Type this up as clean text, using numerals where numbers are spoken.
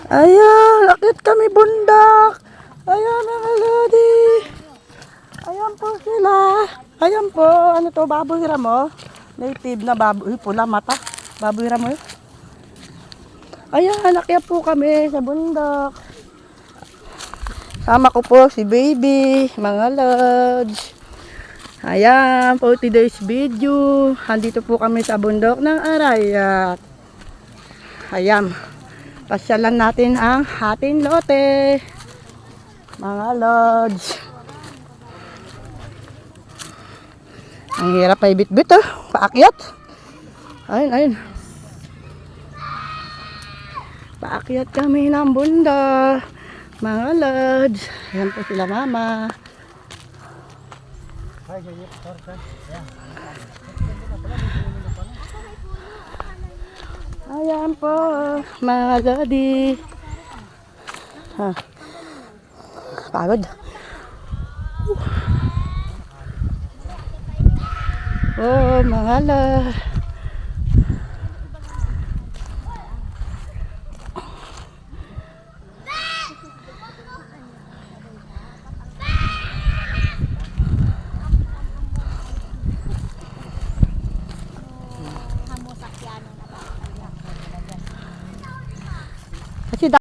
Ayan, akit kami bundok. Ayan mga lodi. Ayan po sila. Ayan po, ano to, baboy ramo. Native na baboy, pula mata. Baboy ramo. Ayan, akyat po kami sa bundok. Sama ko po si baby, mga lods. Ayan po today's video. Andito po kami sa bundok ng Arayat. Ayan. Pasyalan natin ang ating lote. Mga lods. Ang hirap ay bit-bit oh. Paakyat. Ayun, ayun. Paakyat kami ng bundok. Mga lods. Ayan po sila mama. Ayan po, mga lodi. Pagod. Oh, mga lodi.